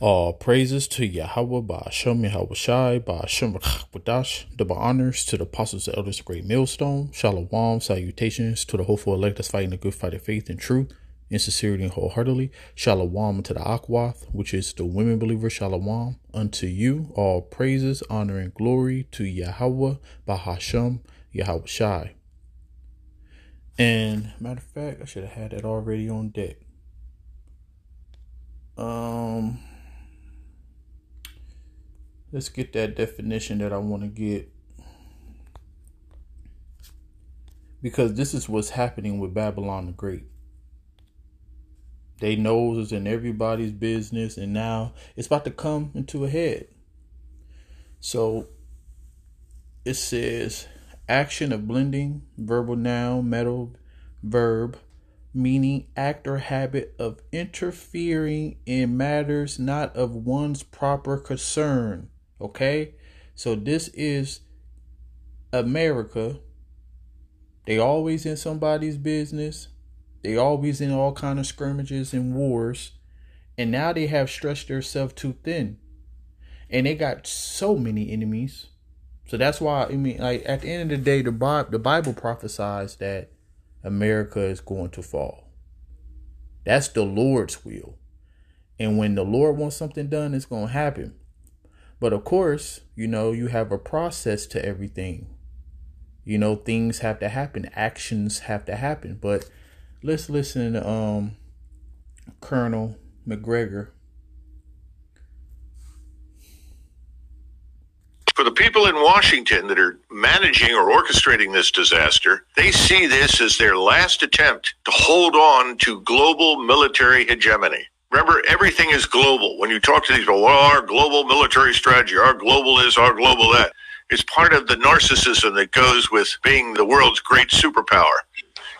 All praises to Yahweh, Ba'ashem Yahweh Shai, Ba'ashem Wadash, double honors to the apostles and elders of Great Millstone, Shalom, salutations to the hopeful elect that's fighting the good fight of faith and truth, in sincerity and wholeheartedly. Shalom to the Akwath, which is the women believers. Shalom unto you. All praises, honor, and glory to Yahweh, Ba'ashem Yahweh Shai. And matter of fact, I should have had that already on deck. Let's get that definition that I want to get, because this is what's happening with Babylon the Great. They nose is in everybody's business, and now it's about to come into a head. So it says action of blending, verbal noun, metal, verb, meaning act or habit of interfering in matters not of one's proper concern. Okay, so this is America. They always in somebody's business. They always in all kind of skirmishes and wars. And now they have stretched themselves too thin. And they got so many enemies. So that's why, I mean, like at the end of the day, the Bible prophesies that America is going to fall. That's the Lord's will. And when the Lord wants something done, it's going to happen. But of course, you know, you have a process to everything. You know, things have to happen. Actions have to happen. But let's listen to Colonel McGregor. For the people in Washington that are managing or orchestrating this disaster, they see this as their last attempt to hold on to global military hegemony. Remember, everything is global. When you talk to these people, well, our global military strategy, our global this, our global that, is part of the narcissism that goes with being the world's great superpower.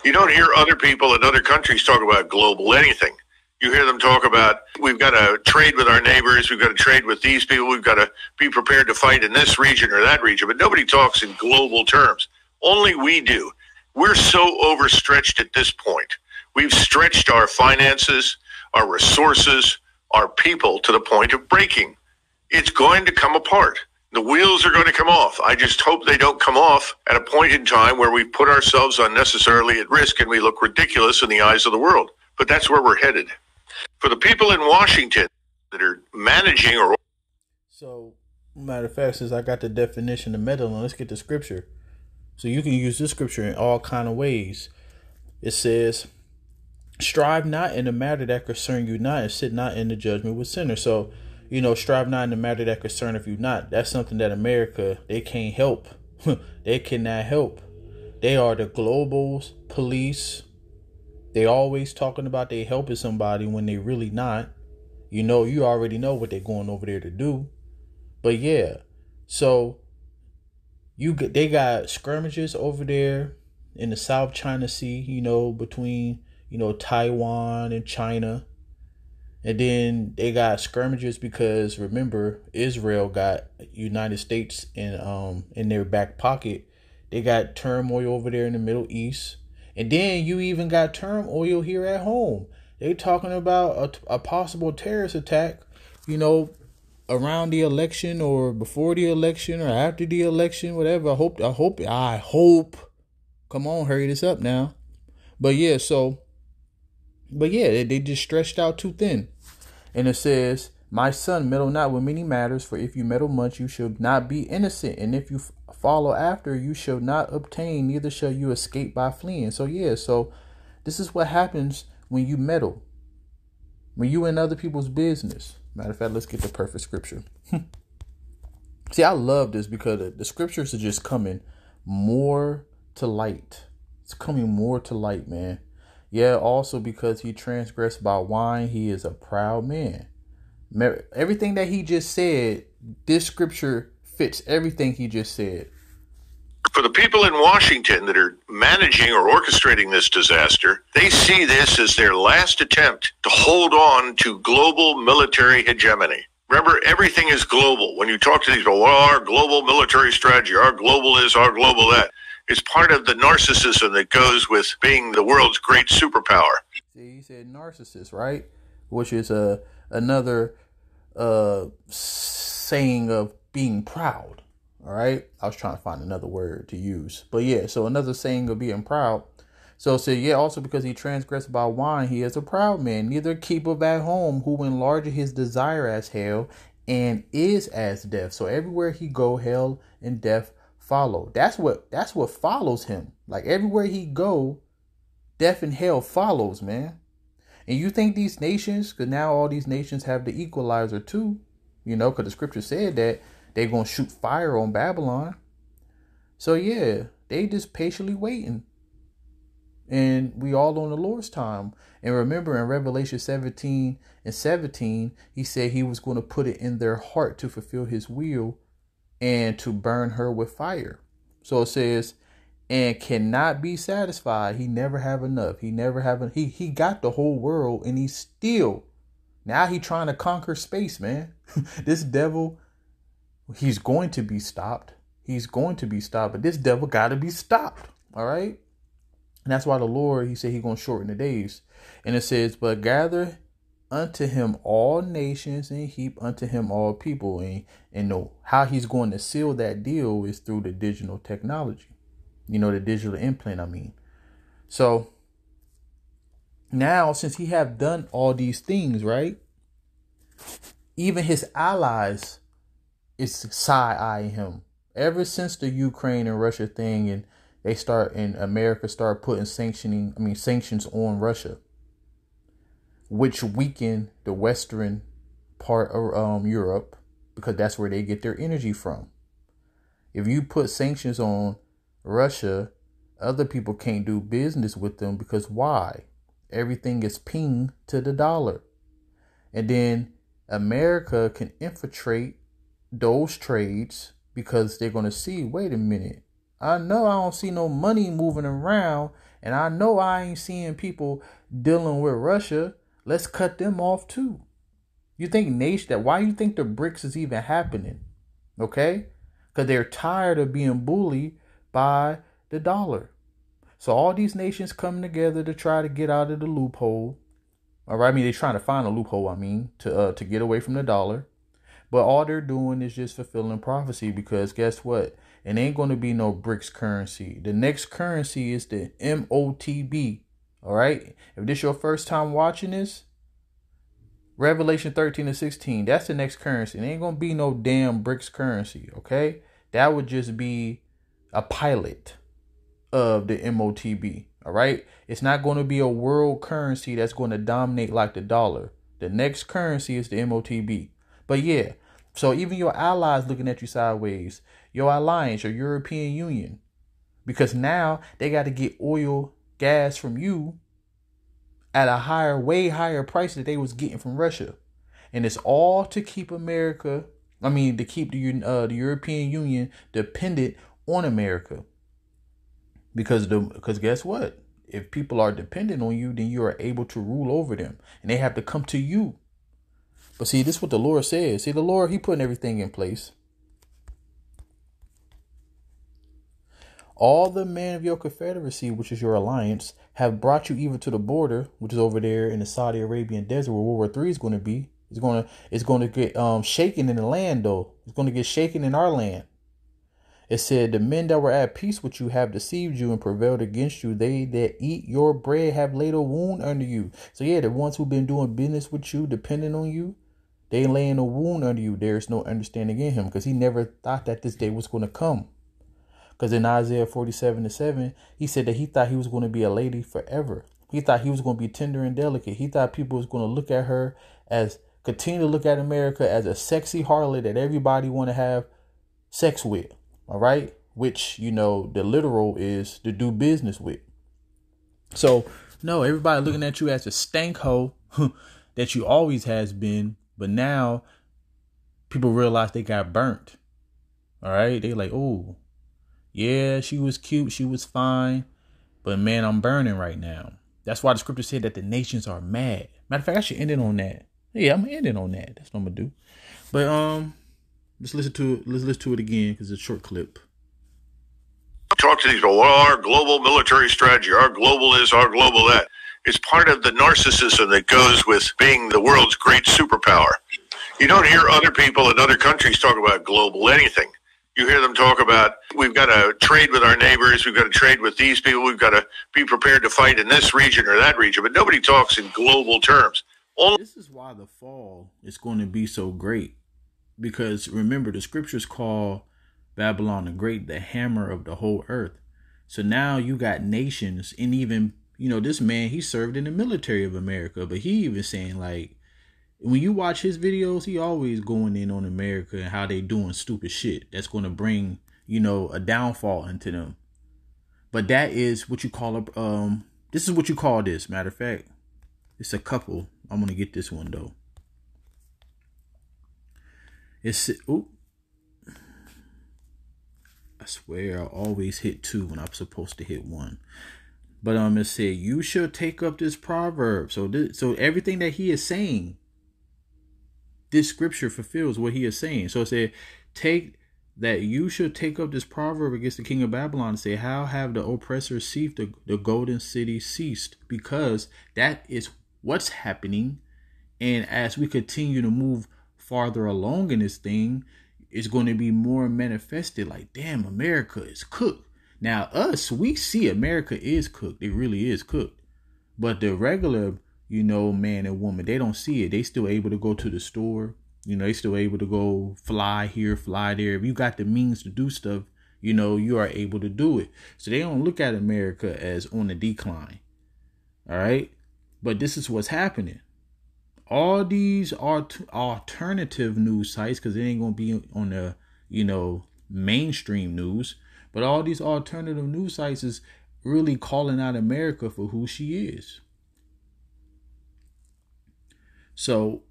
You don't hear other people in other countries talk about global anything. You hear them talk about, we've got to trade with our neighbors, we've got to trade with these people, we've got to be prepared to fight in this region or that region, but nobody talks in global terms. Only we do. We're so overstretched at this point. We've stretched our finances, our resources, our people to the point of breaking. It's going to come apart. The wheels are going to come off. I just hope they don't come off at a point in time where we put ourselves unnecessarily at risk and we look ridiculous in the eyes of the world. But that's where we're headed. For the people in Washington that are managing or... So, matter of fact, since I got the definition of meddling, let's get the scripture. So you can use this scripture in all kind of ways. It says, strive not in the matter that concern you not, and sit not in the judgment with sinners. So, you know, strive not in the matter that concerneth you not. That's something that America, they can't help. They cannot help. They are the global police. They always talking about they helping somebody when they really not. You know, you already know what they're going over there to do. But yeah, so they got skirmishes over there in the South China Sea, you know, between, you know, Taiwan and China. And then they got skirmishes because, remember, Israel got United States in their back pocket. They got turmoil over there in the Middle East. And then you even got turmoil here at home. They talking about a possible terrorist attack, you know, around the election or before the election or after the election, whatever. I hope. Come on, hurry this up now. But yeah, they just stretched out too thin. And it says, my son, meddle not with many matters, for if you meddle much, you shall not be innocent. And if you follow after, you shall not obtain, neither shall you escape by fleeing. So yeah, so this is what happens when you meddle. When you in other people's business. Matter of fact, let's get the perfect scripture. See, I love this because the scriptures are just coming more to light. It's coming more to light, man. Yeah, also because he transgressed by wine, he is a proud man. Everything that he just said, this scripture fits everything he just said. For the people in Washington that are managing or orchestrating this disaster, they see this as their last attempt to hold on to global military hegemony. Remember, everything is global. When you talk to these people, well, our global military strategy, our global this, our global that, is part of the narcissism that goes with being the world's great superpower. See, he said narcissist, right? Which is another saying of being proud. All right. I was trying to find another word to use. But yeah, so another saying of being proud. So it said, yeah, also because he transgressed by wine, he is a proud man, neither keepeth at home, who enlargeth his desire as hell, and is as death. So everywhere he go, hell and death follow. That's what follows him. Like everywhere he go, death and hell follows, man. And you think these nations, because now all these nations have the equalizer too, because the scripture said that they're going to shoot fire on Babylon. So yeah, they just patiently waiting. And we all on the Lord's time. And remember in Revelation 17:17, he said he was going to put it in their heart to fulfill his will and to burn her with fire. So it says, and cannot be satisfied. He never have enough. He got the whole world, and he's still, now he trying to conquer space, man. This devil, he's going to be stopped. But this devil got to be stopped. All right. And that's why the Lord, he said he's going to shorten the days. And it says, but gather unto him all nations and heap unto him all people. And know how he's going to seal that deal is through the digital technology. The digital implant, I mean. So now, since he have done all these things, right? Even his allies is side-eyeing him. Ever since the Ukraine and Russia thing, and America start putting sanctions on Russia, which weaken the western part of Europe, because that's where they get their energy from. If you put sanctions on Russia, other people can't do business with them, because why? Everything is pinged to the dollar. And then America can infiltrate those trades because they're going to see, wait a minute, I know I don't see no money moving around, and I know I ain't seeing people dealing with Russia. Let's cut them off too. You think why you think the BRICS is even happening? Okay? Because they're tired of being bullied by the dollar. So all these nations come together to try to get out of the loophole. All right, they're trying to find a loophole, to get away from the dollar. But all they're doing is just fulfilling prophecy, because guess what? It ain't going to be no BRICS currency. The next currency is the MOTB. All right. If this is your first time watching this, Revelation 13:16, that's the next currency. It ain't going to be no damn BRICS currency. Okay. That would just be a pilot of the MOTB. All right. It's not going to be a world currency that's going to dominate like the dollar. The next currency is the MOTB. But yeah, so even your allies looking at you sideways, your alliance, your European Union, because now they got to get oil, gas from you at a way higher price that they was getting from Russia. And it's all to keep to keep the European Union dependent on America. Because guess what? If people are dependent on you, then you are able to rule over them, and they have to come to you. But see, this is what the Lord says. See, the Lord, he putting everything in place. All the men of your confederacy, which is your alliance, have brought you even to the border, which is over there in the Saudi Arabian desert, where World War III is going to be. It's going to get shaken in the land, though. It's going to get shaken in our land. It said, the men that were at peace with you have deceived you and prevailed against you. They that eat your bread have laid a wound under you. So yeah, the ones who've been doing business with you, depending on you, they laying a wound under you. There is no understanding in him, because he never thought that this day was going to come. Because in Isaiah 47:7, he said that he thought he was going to be a lady forever. He thought he was going to be tender and delicate. He thought people was going to look at her continue to look at America as a sexy harlot that everybody want to have sex with. All right. Which, the literal is to do business with. So, no, everybody looking at you as a stank hoe that you always has been. But now people realize they got burnt. All right. They like, oh, yeah, she was cute. She was fine. But man, I'm burning right now. That's why the scripture said that the nations are mad. Matter of fact, I should end it on that. Yeah, I'm ending on that. That's what I'm going to do. But let's listen to it again, because it's a short clip. Talk to these people. Well, our global military strategy, our global this, our global that. It's part of the narcissism that goes with being the world's great superpower. You don't hear other people in other countries talk about global anything. You hear them talk about, we've got to trade with our neighbors, we've got to trade with these people, we've got to be prepared to fight in this region or that region, but nobody talks in global terms. This is why the fall is going to be so great. Because remember, the scriptures call Babylon the Great the hammer of the whole earth. So now you got nations, and even, this man, he served in the military of America, but he even saying, like, when you watch his videos, he always going in on America and how they doing stupid shit that's going to bring, a downfall into them. But that is what you call this is what you call this. Matter of fact, it's a couple. I'm going to get this one though. I swear I always hit 2 when I'm supposed to hit 1. But it said, you shall take up this proverb. So everything that he is saying, this scripture fulfills what he is saying. So it said, you shall take up this proverb against the king of Babylon and say, how have the oppressors ceased, the golden city ceased? Because that is what's happening. And as we continue to move farther along in this thing, it's going to be more manifested like, damn, America is cooked. Now we see America is cooked. It really is cooked. But the regular, man and woman, they don't see it. They still able to go to the store. They still able to go fly here, fly there. If you got the means to do stuff, you are able to do it. So they don't look at America as on the decline. All right. But this is what's happening. All these are alternative news sites, because it ain't going to be on the, mainstream news. But all these alternative news sites is really calling out America for who she is. So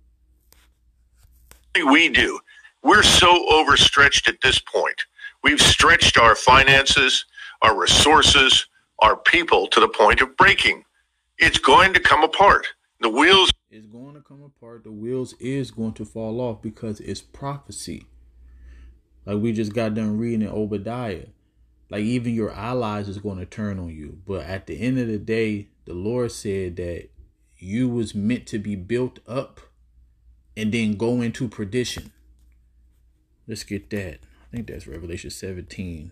we do. We're so overstretched at this point. We've stretched our finances, our resources, our people to the point of breaking. It's going to come apart. The wheels is going to come apart. The wheels is going to fall off because it's prophecy. Like we just got done reading in Obadiah. Like even your allies is going to turn on you. But at the end of the day, the Lord said that you was meant to be built up and then go into perdition. Let's get that. I think that's Revelation 17.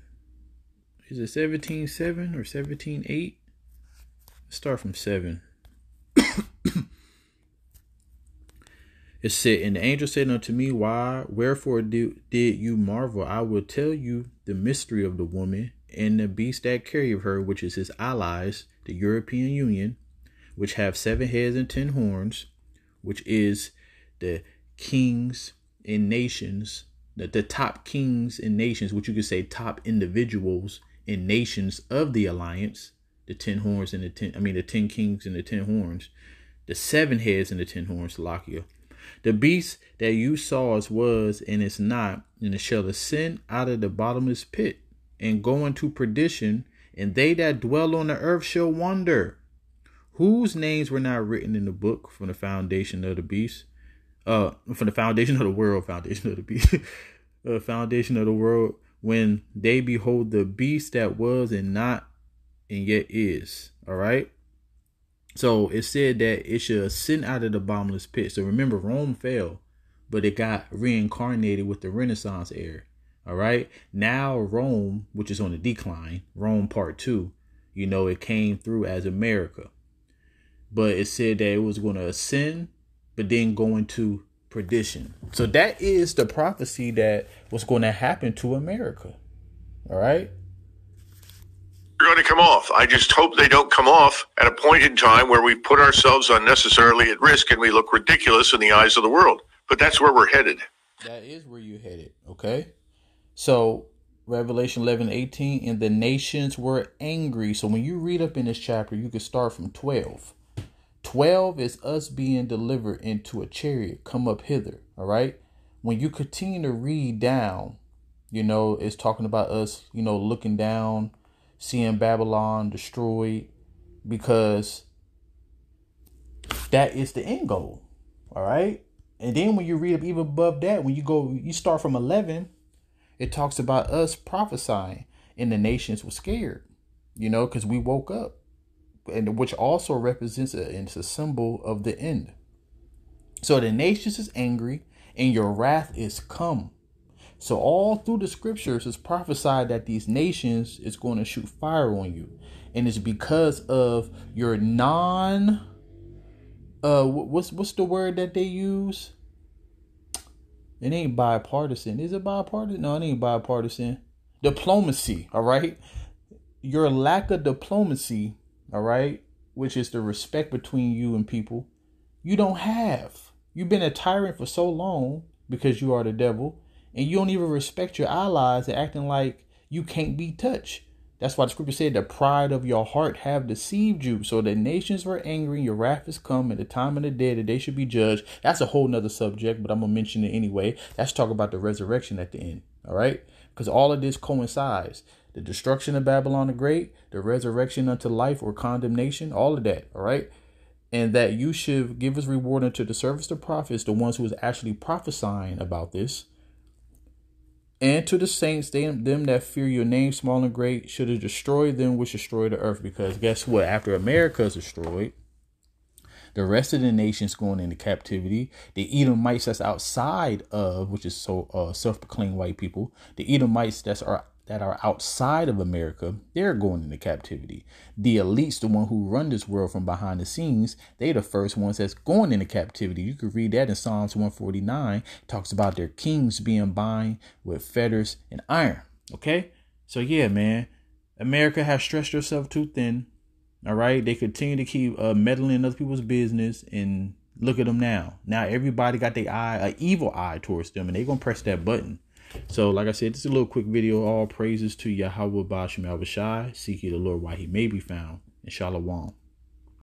Is it 17:7 or 17:8? Let's start from 7. It said, and the angel said unto me, wherefore did you marvel? I will tell you the mystery of the woman and the beast that carried her, which is his allies, the European Union, which have 7 heads and 10 horns, which is the kings and nations, the top kings and nations, which you could say top individuals and nations of the alliance, the 10 horns and the 10 kings and the 10 horns, the 7 heads and the 10 horns, Lakia. The beast that you saw was and is not, and it shall ascend out of the bottomless pit and go into perdition, and they that dwell on the earth shall wonder, whose names were not written in the book from the foundation of the beast, from the foundation of the world, foundation of the beast, foundation of the world, when they behold the beast that was and not and yet is. All right. So it said that it should ascend out of the bottomless pit. So remember, Rome fell, but it got reincarnated with the Renaissance era. All right. Now Rome, which is on the decline, Rome part 2, it came through as America. But it said that it was going to ascend, but then go into perdition. So that is the prophecy that was going to happen to America. All right. They're going to come off. I just hope they don't come off at a point in time where we put ourselves unnecessarily at risk and we look ridiculous in the eyes of the world. But that's where we're headed. That is where you're headed. Okay. So Revelation 11:18, and the nations were angry. So when you read up in this chapter, you can start from 12. 12 is us being delivered into a chariot. Come up hither. All right. When you continue to read down, it's talking about us, looking down, seeing Babylon destroyed, because that is the end goal. All right. And then when you read up even above that, when you start from 11, it talks about us prophesying and the nations were scared, because we woke up, and which also represents it's a symbol of the end. So the nations is angry and your wrath is come. So all through the scriptures, it's prophesied that these nations is going to shoot fire on you. And it's because of your what's the word that they use? It ain't bipartisan. Is it bipartisan? No, it ain't bipartisan. Diplomacy, all right? Your lack of diplomacy, all right, which is the respect between you and people, you don't have. You've been a tyrant for so long because you are the devil. And you don't even respect your allies and acting like you can't be touched. That's why the scripture said the pride of your heart have deceived you. So the nations were angry. Your wrath is come at the time of the dead that they should be judged. That's a whole nother subject, but I'm going to mention it anyway. Let's talk about the resurrection at the end. All right. Because all of this coincides. The destruction of Babylon the Great, the resurrection unto life or condemnation, all of that. All right. And that you should give his reward unto the servants of the prophets, the ones who is actually prophesying about this. And to the saints, them that fear your name, small and great, should have destroyed them which destroy the earth. Because guess what? After America is destroyed, the rest of the nations going into captivity. The Edomites that's outside of, which is so self-proclaimed white people, the Edomites that are outside of America, they're going into captivity. The elites, the one who run this world from behind the scenes, they the first ones that's going into captivity. You could read that in Psalms 149. It talks about their kings being bound with fetters and iron. Okay, so yeah, man, America has stretched herself too thin. All right, they continue to keep meddling in other people's business, and look at them now. Now everybody got their eye, an evil eye towards them, and they're gonna press that button. So, like I said, this is a little quick video. All praises to Yahweh Bashim Al Bashai. Seek ye the Lord while he may be found. And Shalom.